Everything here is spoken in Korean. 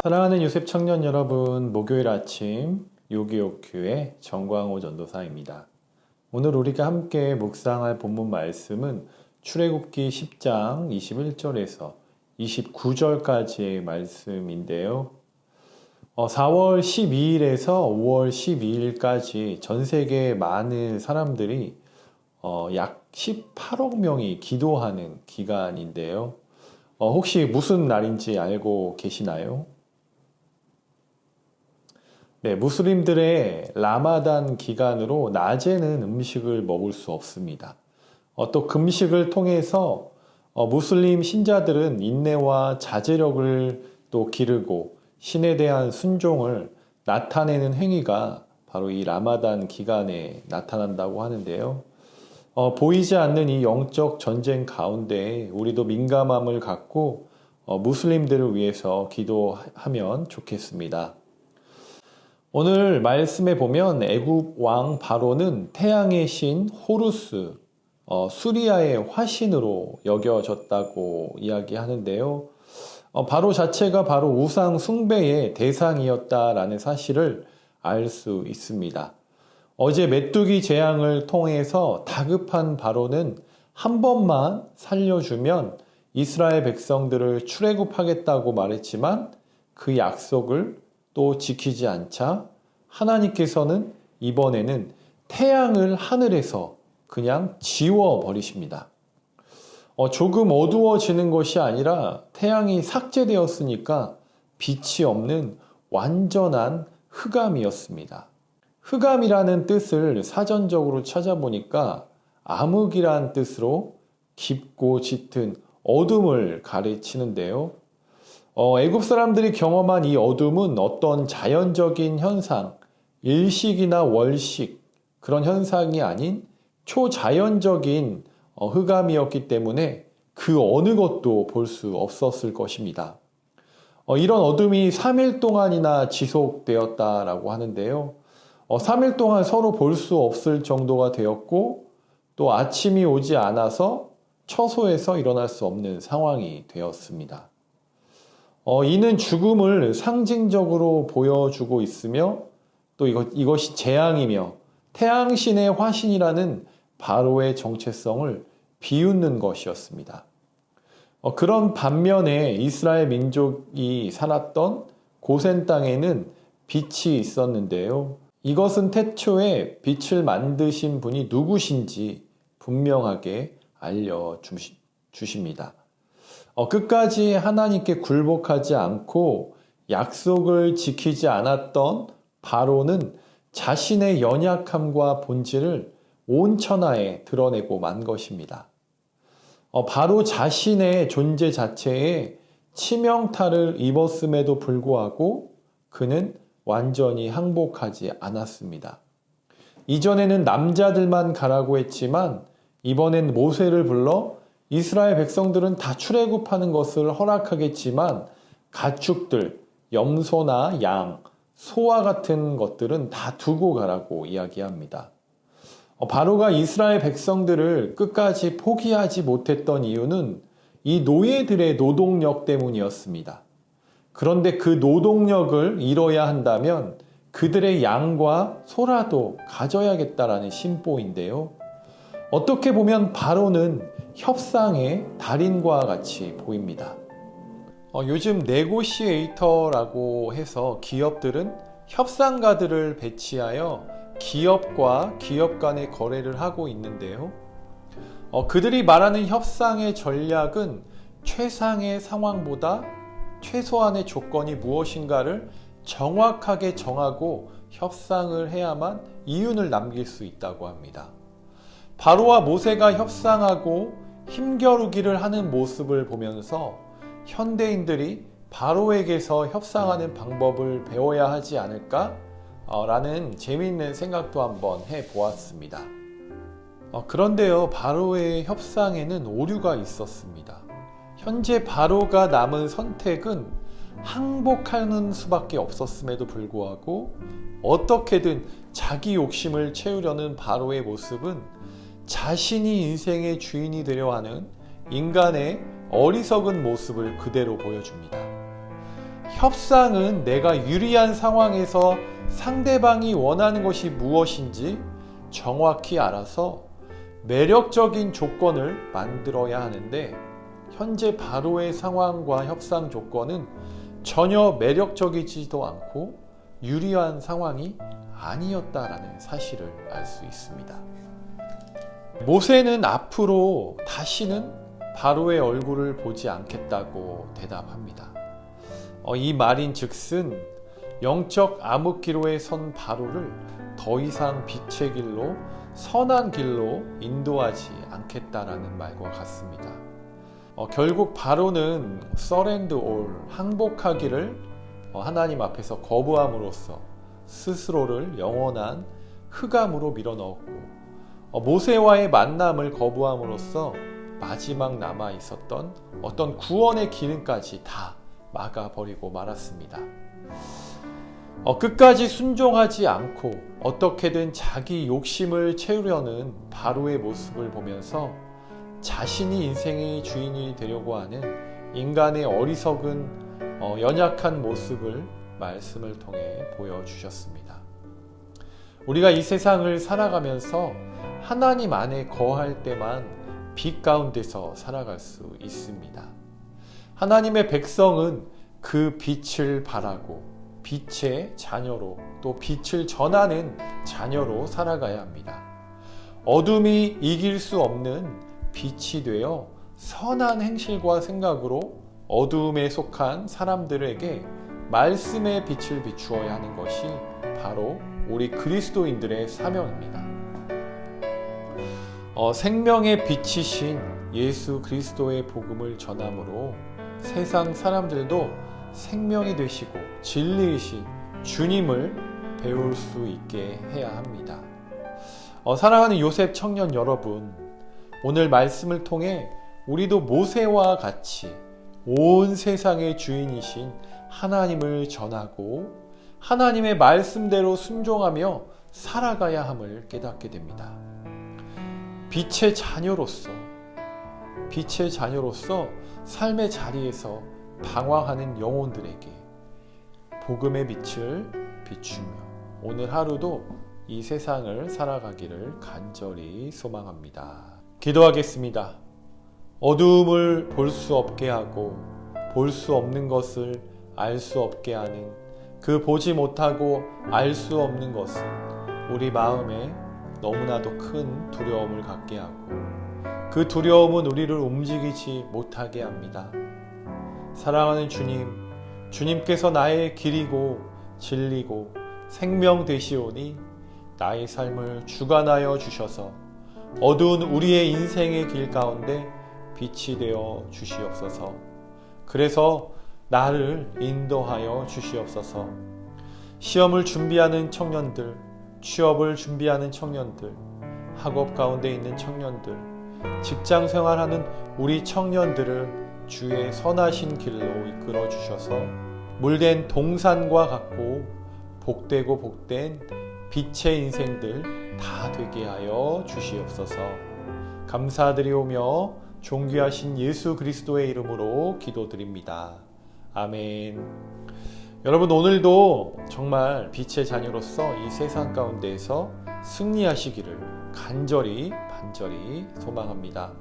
사랑하는 요셉 청년 여러분, 목요일 아침 요기요큐의 정광호 전도사입니다. 오늘 우리가 함께 묵상할 본문 말씀은 출애굽기 10장 21절에서 29절까지의 말씀인데요. 4월 12일에서 5월 12일까지 전 세계 많은 사람들이 약 18억 명이 기도하는 기간인데요. 혹시 무슨 날인지 알고 계시나요? 네, 무슬림들의 라마단 기간으로 낮에는 음식을 먹을 수 없습니다. 또 금식을 통해서 무슬림 신자들은 인내와 자제력을 또 기르고 신에 대한 순종을 나타내는 행위가 바로 이 라마단 기간에 나타난다고 하는데요. 보이지 않는 이 영적 전쟁 가운데 우리도 민감함을 갖고 무슬림들을 위해서 기도하면 좋겠습니다. 오늘 말씀에 보면 애굽 왕 바로는 태양의 신 호루스, 수리아의 화신으로 여겨졌다고 이야기하는데요. 바로 자체가 바로 우상 숭배의 대상이었다라는 사실을 알 수 있습니다. 어제 메뚜기 재앙을 통해서 다급한 바로는 한 번만 살려주면 이스라엘 백성들을 출애굽하겠다고 말했지만 그 약속을 또 지키지 않자 하나님께서는 이번에는 태양을 하늘에서 그냥 지워버리십니다. 조금 어두워지는 것이 아니라 태양이 삭제되었으니까 빛이 없는 완전한 흑암이었습니다. 흑암이라는 뜻을 사전적으로 찾아보니까 암흑이란 뜻으로 깊고 짙은 어둠을 가르치는데요. 애굽 사람들이 경험한 이 어둠은 어떤 자연적인 현상, 일식이나 월식 그런 현상이 아닌 초자연적인 흑암이었기 때문에 그 어느 것도 볼 수 없었을 것입니다. 이런 어둠이 3일 동안이나 지속되었다라고 하는데요. 3일 동안 서로 볼 수 없을 정도가 되었고 또 아침이 오지 않아서 처소에서 일어날 수 없는 상황이 되었습니다. 이는 죽음을 상징적으로 보여주고 있으며 또 이것이 재앙이며 태양신의 화신이라는 바로의 정체성을 비웃는 것이었습니다. 그런 반면에 이스라엘 민족이 살았던 고센 땅에는 빛이 있었는데요. 이것은 태초에 빛을 만드신 분이 누구신지 분명하게 알려주십니다. 끝까지 하나님께 굴복하지 않고 약속을 지키지 않았던 바로는 자신의 연약함과 본질을 온 천하에 드러내고 만 것입니다. 바로 자신의 존재 자체에 치명타를 입었음에도 불구하고 그는 완전히 항복하지 않았습니다. 이전에는 남자들만 가라고 했지만 이번엔 모세를 불러 이스라엘 백성들은 다 출애굽하는 것을 허락하겠지만 가축들, 염소나 양, 소와 같은 것들은 다 두고 가라고 이야기합니다. 바로가 이스라엘 백성들을 끝까지 포기하지 못했던 이유는 이 노예들의 노동력 때문이었습니다. 그런데 그 노동력을 잃어야 한다면 그들의 양과 소라도 가져야겠다라는 심보인데요. 어떻게 보면 바로는 협상의 달인과 같이 보입니다. 요즘 네고시에이터라고 해서 기업들은 협상가들을 배치하여 기업과 기업 간의 거래를 하고 있는데요. 그들이 말하는 협상의 전략은 최상의 상황보다 최소한의 조건이 무엇인가를 정확하게 정하고 협상을 해야만 이윤을 남길 수 있다고 합니다. 바로와 모세가 협상하고 힘겨루기를 하는 모습을 보면서 현대인들이 바로에게서 협상하는 방법을 배워야 하지 않을까? 라는 재미있는 생각도 한번 해보았습니다. 그런데요, 바로의 협상에는 오류가 있었습니다. 현재 바로가 남은 선택은 항복하는 수밖에 없었음에도 불구하고 어떻게든 자기 욕심을 채우려는 바로의 모습은 자신이 인생의 주인이 되려 하는 인간의 어리석은 모습을 그대로 보여줍니다. 협상은 내가 유리한 상황에서 상대방이 원하는 것이 무엇인지 정확히 알아서 매력적인 조건을 만들어야 하는데, 현재 바로의 상황과 협상 조건은 전혀 매력적이지도 않고 유리한 상황이 아니었다라는 사실을 알 수 있습니다. 모세는 앞으로 다시는 바로의 얼굴을 보지 않겠다고 대답합니다. 이 말인 즉슨 영적 암흑기로에 선 바로를 더 이상 빛의 길로, 선한 길로 인도하지 않겠다라는 말과 같습니다. 결국 바로는 서렌드 올, 항복하기를 하나님 앞에서 거부함으로써 스스로를 영원한 흑암으로 밀어넣었고, 모세와의 만남을 거부함으로써 마지막 남아 있었던 어떤 구원의 기능까지 다 막아버리고 말았습니다. 끝까지 순종하지 않고 어떻게든 자기 욕심을 채우려는 바로의 모습을 보면서 자신이 인생의 주인이 되려고 하는 인간의 어리석은 연약한 모습을 말씀을 통해 보여주셨습니다. 우리가 이 세상을 살아가면서 하나님 안에 거할 때만 빛 가운데서 살아갈 수 있습니다. 하나님의 백성은 그 빛을 바라고 빛의 자녀로, 또 빛을 전하는 자녀로 살아가야 합니다. 어둠이 이길 수 없는 빛이 되어 선한 행실과 생각으로 어두움에 속한 사람들에게 말씀의 빛을 비추어야 하는 것이 바로 우리 그리스도인들의 사명입니다. 생명의 빛이신 예수 그리스도의 복음을 전함으로 세상 사람들도 생명이 되시고 진리이신 주님을 배울 수 있게 해야 합니다. 사랑하는 요셉 청년 여러분, 오늘 말씀을 통해 우리도 모세와 같이 온 세상의 주인이신 하나님을 전하고 하나님의 말씀대로 순종하며 살아가야 함을 깨닫게 됩니다. 빛의 자녀로서 삶의 자리에서 방황하는 영혼들에게 복음의 빛을 비추며 오늘 하루도 이 세상을 살아가기를 간절히 소망합니다. 기도하겠습니다. 어두움을 볼 수 없게 하고 볼 수 없는 것을 알 수 없게 하는 그 보지 못하고 알 수 없는 것은 우리 마음에 너무나도 큰 두려움을 갖게 하고 그 두려움은 우리를 움직이지 못하게 합니다. 사랑하는 주님, 주님께서 나의 길이고 진리고 생명 되시오니 나의 삶을 주관하여 주셔서 어두운 우리의 인생의 길 가운데 빛이 되어 주시옵소서. 그래서 나를 인도하여 주시옵소서. 시험을 준비하는 청년들, 취업을 준비하는 청년들, 학업 가운데 있는 청년들, 직장 생활하는 우리 청년들을 주의 선하신 길로 이끌어 주셔서 물된 동산과 같고 복되고 복된 빛의 인생들 다 되게 하여 주시옵소서. 감사드리오며 존귀하신 예수 그리스도의 이름으로 기도드립니다. 아멘. 여러분, 오늘도 정말 빛의 자녀로서 이 세상 가운데에서 승리하시기를 간절히 소망합니다.